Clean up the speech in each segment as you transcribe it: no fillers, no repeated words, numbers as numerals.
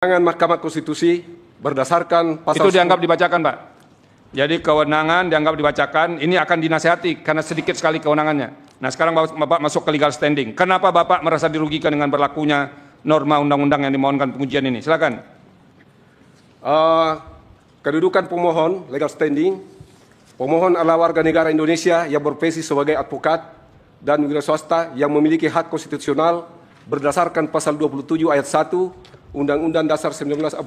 Kewenangan Mahkamah Konstitusi berdasarkan pasal... Itu dianggap dibacakan, Pak. Jadi kewenangan dianggap dibacakan, ini akan dinasihati karena sedikit sekali kewenangannya. Nah, sekarang Bapak masuk ke legal standing. Kenapa Bapak merasa dirugikan dengan berlakunya norma undang-undang yang dimohonkan pengujian ini? Silakan. Kedudukan pemohon, legal standing. Pemohon adalah warga negara Indonesia yang berprofesi sebagai advokat dan wira swasta yang memiliki hak konstitusional berdasarkan pasal 27 ayat 1 Undang-Undang Dasar 1945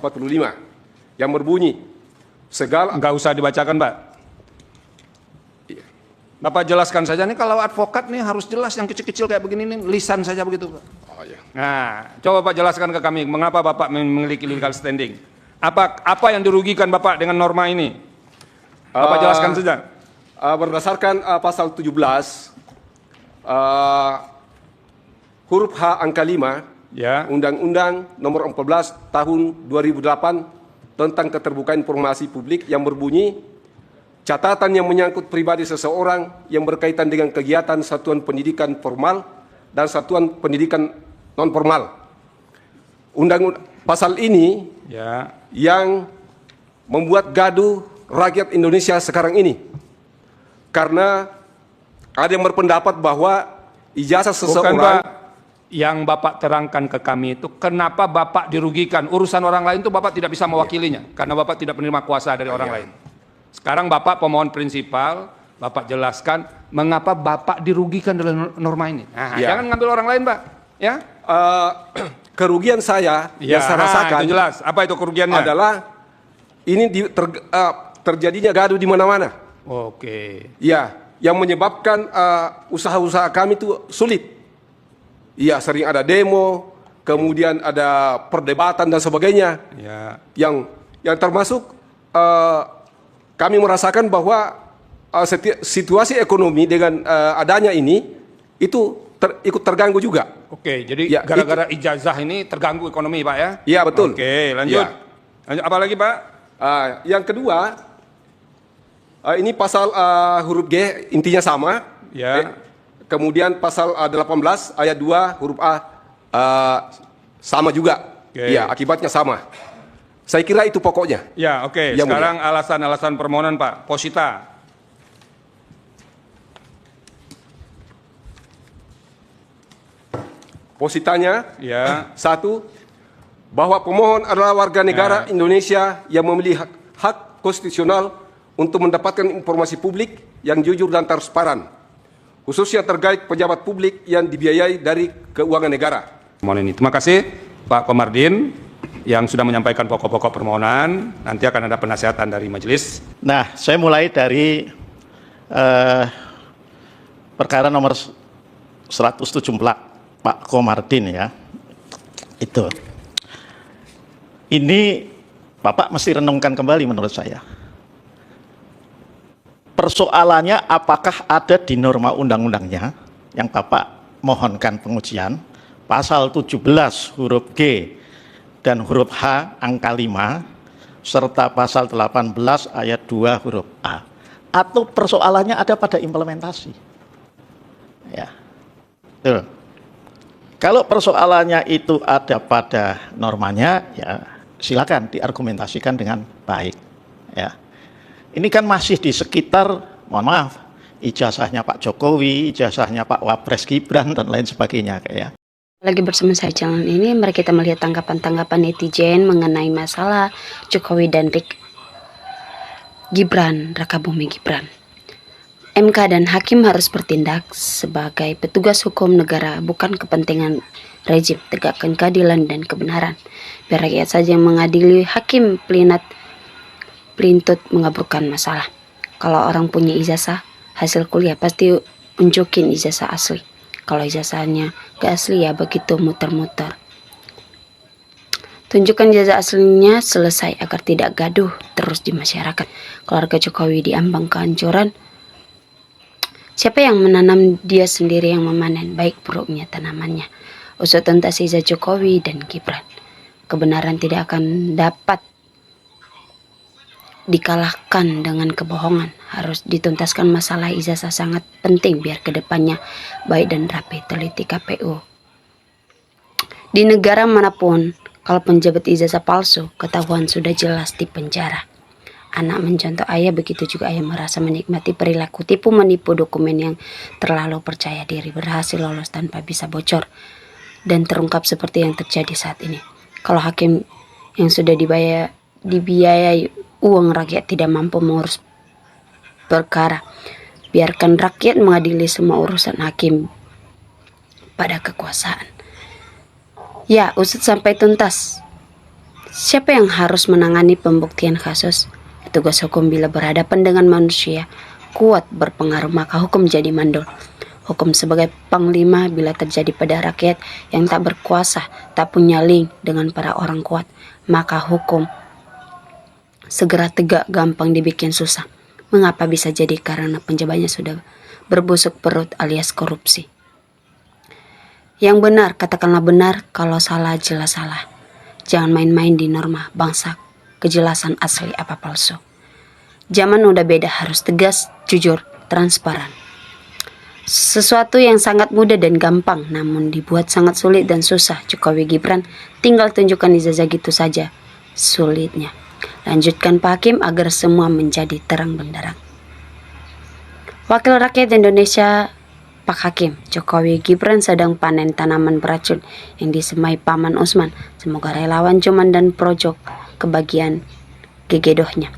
yang berbunyi segala... Enggak usah dibacakan, Pak. Bapak jelaskan saja nih, kalau advokat nih harus jelas, yang kecil-kecil kayak begini nih, lisan saja begitu, Pak. Oh, ya. Nah, coba Pak jelaskan ke kami, mengapa Bapak memiliki legal standing? Apa yang dirugikan Bapak dengan norma ini? Bapak jelaskan saja. Berdasarkan pasal 17, huruf H angka 5, Ya. Undang-Undang Nomor 14 Tahun 2008 tentang Keterbukaan Informasi Publik yang berbunyi, catatan yang menyangkut pribadi seseorang yang berkaitan dengan kegiatan satuan pendidikan formal dan satuan pendidikan non formal. Pasal ini Ya. yang membuat gaduh rakyat Indonesia sekarang ini, karena ada yang berpendapat bahwa ijazah seseorang... Bukan, Pak. Yang Bapak terangkan ke kami itu, kenapa Bapak dirugikan? Urusan orang lain itu Bapak tidak bisa mewakilinya, karena Bapak tidak menerima kuasa dari orang lain. Sekarang Bapak pemohon prinsipal, Bapak jelaskan mengapa Bapak dirugikan dalam norma ini. Nah, jangan ngambil orang lain, Pak. Ya? Kerugian saya yang saya rasakan itu jelas. Apa itu kerugiannya? adalah ini terjadinya gaduh di mana-mana. Oke. Ya, yang menyebabkan usaha-usaha kami itu sulit. Iya, sering ada demo, kemudian ada perdebatan dan sebagainya. Ya. Yang termasuk kami merasakan bahwa situasi ekonomi dengan adanya ini itu ikut terganggu juga. Oke, jadi Ya, gara-gara ijazah ini terganggu ekonomi, Pak ya? Iya, betul. Oke, lanjut. Ya. Lanjut, apa lagi, Pak? Yang kedua, ini pasal huruf G intinya sama. Ya. Kemudian pasal 18 ayat 2 huruf A sama juga. Oke. Ya, akibatnya sama. Saya kira itu pokoknya. Ya, oke. Yang Sekarang alasan-alasan permohonan, Pak. Posita. Positanya, Ya. satu, bahwa pemohon adalah warga negara Indonesia yang memiliki hak konstitusional untuk mendapatkan informasi publik yang jujur dan transparan, khususnya terkait pejabat publik yang dibiayai dari keuangan negara. Permohonan ini. Terima kasih Pak Komardin yang sudah menyampaikan pokok-pokok permohonan. Nanti akan ada penasihatan dari majelis. Nah, saya mulai dari perkara nomor 174 Pak Komardin ya. Itu. Ini Bapak mesti renungkan kembali menurut saya. Persoalannya apakah ada di norma undang-undangnya yang Bapak mohonkan pengujian, pasal 17 huruf G dan huruf H angka 5, serta pasal 18 ayat 2 huruf A. Atau persoalannya ada pada implementasi. Ya. Tuh. Kalau persoalannya itu ada pada normanya, ya silakan diargumentasikan dengan baik. Ya. Ini kan masih di sekitar, mohon maaf, ijazahnya Pak Jokowi, ijazahnya Pak Wapres Gibran, dan lain sebagainya. Kayak. Lagi bersama saya channel ini, mari kita melihat tanggapan-tanggapan netizen mengenai masalah Jokowi dan Gibran, Rakabumi Gibran. MK dan Hakim harus bertindak sebagai petugas hukum negara, bukan kepentingan rejim. Tegakkan keadilan dan kebenaran. Biar rakyat saja yang mengadili, hakim pelintut mengaburkan masalah. Kalau orang punya ijazah hasil kuliah, pasti unjukin ijazah asli. Kalau ijazahnya gak asli, ya begitu muter-muter. Tunjukkan ijazah aslinya, selesai, agar tidak gaduh terus di masyarakat. Keluarga Jokowi diambang kehancuran. Siapa yang menanam, dia sendiri yang memanen, baik buruknya tanamannya. Usut tuntas ijazah Jokowi dan Gibran. Kebenaran tidak akan dapat dikalahkan dengan kebohongan. Harus dituntaskan masalah ijazah, sangat penting biar kedepannya baik dan rapi. Teliti KPU. Di negara manapun Kalau penjabat ijazah palsu, ketahuan sudah jelas di penjara. Anak mencontoh ayah, begitu juga ayah merasa menikmati perilaku tipu menipu dokumen yang terlalu percaya diri, berhasil lolos tanpa bisa bocor dan terungkap seperti yang terjadi saat ini. Kalau hakim yang sudah dibiayai uang rakyat tidak mampu mengurus perkara, biarkan rakyat mengadili semua urusan hakim pada kekuasaan. Ya, usut sampai tuntas. Siapa yang harus menangani pembuktian kasus? Petugas hukum bila berhadapan dengan manusia kuat berpengaruh, maka hukum jadi mandul. Hukum sebagai panglima bila terjadi pada rakyat yang tak berkuasa, tak punya link dengan para orang kuat, maka hukum segera tegak, gampang dibikin susah. Mengapa bisa jadi? Karena penjabatnya sudah berbusuk perut alias korupsi. Yang benar, katakanlah benar, kalau salah jelas salah. Jangan main-main di norma bangsa, kejelasan asli apa palsu. Zaman udah beda, harus tegas, jujur, transparan. Sesuatu yang sangat mudah dan gampang, namun dibuat sangat sulit dan susah. Jokowi Gibran tinggal tunjukkan ijazah gitu saja sulitnya. Lanjutkan Pak Hakim agar semua menjadi terang benderang. Wakil Rakyat Indonesia Pak Hakim, Jokowi Gibran sedang panen tanaman beracun yang disemai Paman Usman. Semoga relawan cuman dan projok kebagian gegedohnya.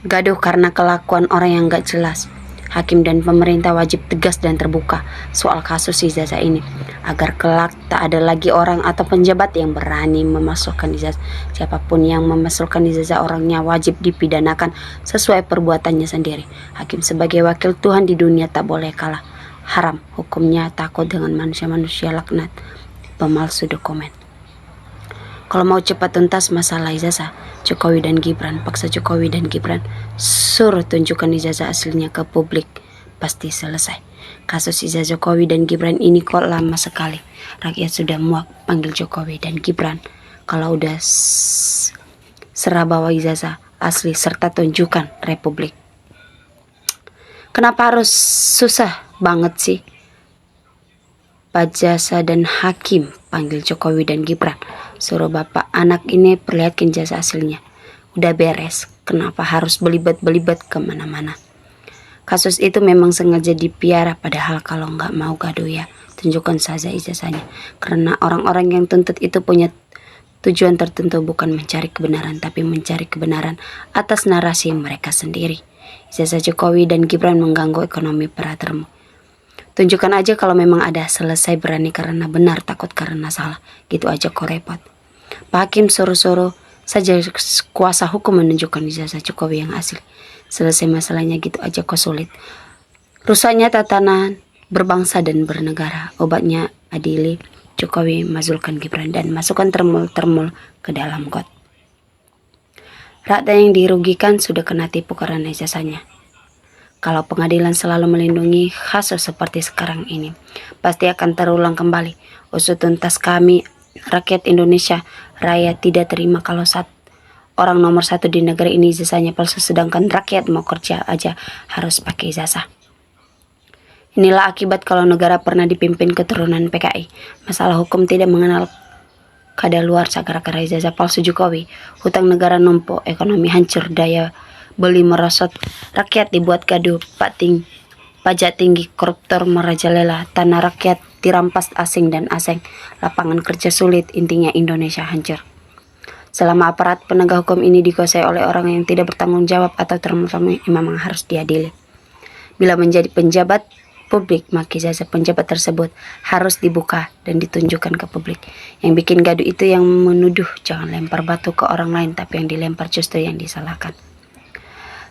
Gaduh karena kelakuan orang yang gak jelas. Hakim dan pemerintah wajib tegas dan terbuka soal kasus ijazah ini, agar kelak tak ada lagi orang atau penjabat yang berani memasukkan ijazah. Siapapun yang memasukkan ijazah orangnya wajib dipidanakan sesuai perbuatannya sendiri. Hakim sebagai wakil Tuhan di dunia tak boleh kalah. Haram hukumnya takut dengan manusia-manusia laknat pemalsu dokumen. Kalau mau cepat tuntas masalah ijazah, Jokowi dan Gibran, paksa Jokowi dan Gibran suruh tunjukkan ijazah aslinya ke publik, pasti selesai. Kasus ijazah Jokowi dan Gibran ini kok lama sekali. Rakyat sudah muak panggil Jokowi dan Gibran. Kalau udah serah bawa ijazah asli serta tunjukkan republik. Kenapa harus susah banget sih? Pak Jasa dan Hakim panggil Jokowi dan Gibran, suruh bapak anak ini perlihatkan ijazah aslinya. Udah beres, kenapa harus belibet-belibet kemana-mana? Kasus itu memang sengaja dipiara, padahal kalau nggak mau gaduh ya tunjukkan saja ijazahnya. Karena orang-orang yang tuntut itu punya tujuan tertentu, bukan mencari kebenaran, tapi mencari kebenaran atas narasi mereka sendiri. Ijazah Jokowi dan Gibran mengganggu ekonomi peratermu. Tunjukkan aja kalau memang ada, selesai. Berani karena benar, takut karena salah. Gitu aja kok repot. Pak Hakim suruh-suruh saja kuasa hukum menunjukkan ijazah Jokowi yang asli. Selesai masalahnya, gitu aja kok sulit. Rusaknya tatanan berbangsa dan bernegara. Obatnya adili Jokowi, mazulkan Gibran, dan masukkan termul-termul ke dalam got. Rakyat yang dirugikan sudah kena tipu karena ijazahnya. Kalau pengadilan selalu melindungi kasus seperti sekarang ini, pasti akan terulang kembali. Usut tuntas kami, rakyat Indonesia raya, tidak terima kalau orang nomor satu di negara ini ijazahnya palsu, sedangkan rakyat mau kerja aja harus pakai ijazah. Inilah akibat kalau negara pernah dipimpin keturunan PKI. Masalah hukum tidak mengenal kadaluarsa gara-gara ijazah palsu Jokowi. Hutang negara numpuk, ekonomi hancur, daya beli merosot, rakyat dibuat gaduh, pajak tinggi, koruptor merajalela, tanah rakyat dirampas asing dan asing, lapangan kerja sulit, intinya Indonesia hancur. Selama aparat penegak hukum ini dikuasai oleh orang yang tidak bertanggung jawab atau termutami, memang harus diadili. Bila menjadi penjabat publik, maka ijazah penjabat tersebut harus dibuka dan ditunjukkan ke publik. Yang bikin gaduh itu yang menuduh, jangan lempar batu ke orang lain, tapi yang dilempar justru yang disalahkan.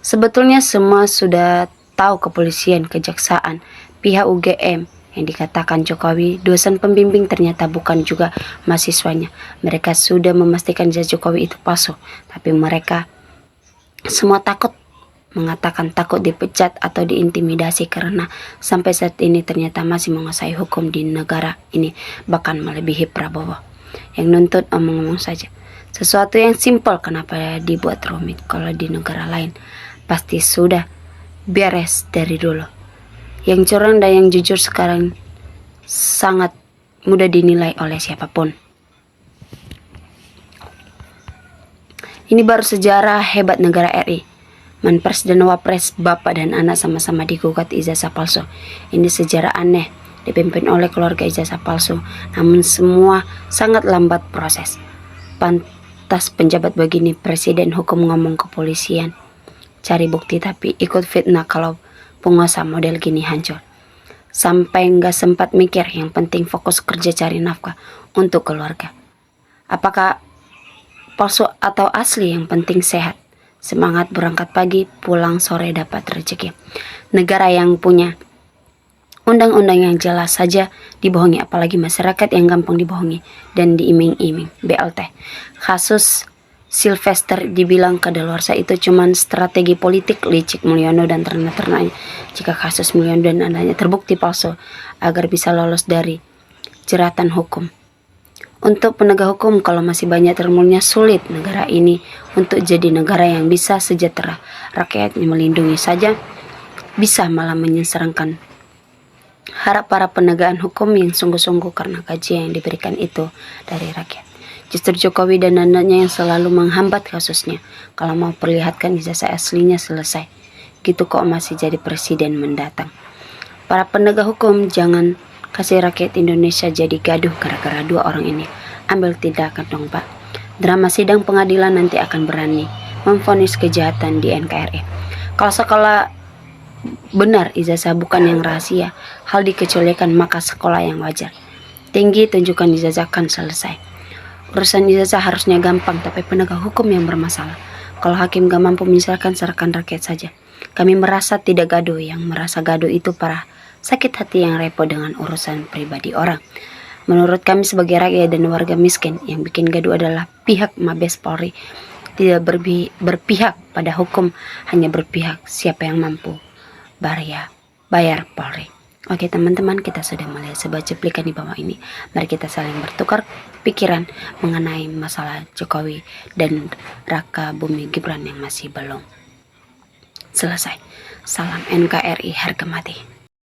Sebetulnya semua sudah tahu, kepolisian, kejaksaan, pihak UGM yang dikatakan Jokowi dosen pembimbing ternyata bukan juga mahasiswanya. Mereka sudah memastikan ijazah Jokowi itu palsu, tapi mereka semua takut, mengatakan takut dipecat atau diintimidasi karena sampai saat ini ternyata masih menguasai hukum di negara ini, bahkan melebihi Prabowo yang nuntut omong-omong saja. Sesuatu yang simpel kenapa dibuat rumit? Kalau di negara lain pasti sudah beres dari dulu. Yang curang dan yang jujur sekarang sangat mudah dinilai oleh siapapun. Ini baru sejarah hebat negara RI. Manpres dan Wapres, bapak dan anak sama-sama digugat ijazah palsu. Ini sejarah aneh, dipimpin oleh keluarga ijazah palsu, namun semua sangat lambat proses. Pantas penjabat begini, presiden hukum ngomong kepolisian. Cari bukti tapi ikut fitnah kalau penguasa model gini hancur. Sampai nggak sempat mikir, yang penting fokus kerja cari nafkah untuk keluarga. Apakah palsu atau asli, yang penting sehat. Semangat berangkat pagi, pulang sore dapat rezeki. Negara yang punya undang-undang yang jelas saja dibohongi, apalagi masyarakat yang gampang dibohongi dan diiming-iming. BLT. Kasus Sylvester dibilang kadaluarsa itu cuman strategi politik licik Mulyono dan ternak-ternaknya. Jika kasus Mulyono dan anaknya terbukti palsu, agar bisa lolos dari jeratan hukum. Untuk penegak hukum, kalau masih banyak termulnya, sulit negara ini untuk jadi negara yang bisa sejahtera. Rakyatnya melindungi saja, bisa malah menyengsarakan. Harap para penegakan hukum yang sungguh-sungguh karena gaji yang diberikan itu dari rakyat. Justru Jokowi dan anaknya yang selalu menghambat kasusnya. Kalau mau perlihatkan ijazah aslinya selesai. Gitu kok masih jadi presiden mendatang. Para penegak hukum jangan kasih rakyat Indonesia jadi gaduh gara-gara dua orang ini. Ambil tindakan dong Pak. Drama sidang pengadilan nanti akan berani memvonis kejahatan di NKRI. Kalau sekolah benar ijazah bukan yang rahasia, hal dikecualikan, maka sekolah yang wajar. Tinggi tunjukkan ijazah kan selesai. Urusan ijazah harusnya gampang, tapi penegak hukum yang bermasalah. Kalau hakim gak mampu misalkan, serahkan rakyat saja. Kami merasa tidak gaduh, yang merasa gaduh itu para sakit hati yang repot dengan urusan pribadi orang. Menurut kami sebagai rakyat dan warga miskin, yang bikin gaduh adalah pihak Mabes Polri. Tidak berpihak pada hukum, hanya berpihak siapa yang mampu bayar Polri. Oke teman-teman, kita sudah melihat sebuah cuplikan di bawah ini. Mari kita saling bertukar pikiran mengenai masalah Jokowi dan Raka Buming Gibran yang masih belum selesai. Salam NKRI harga mati.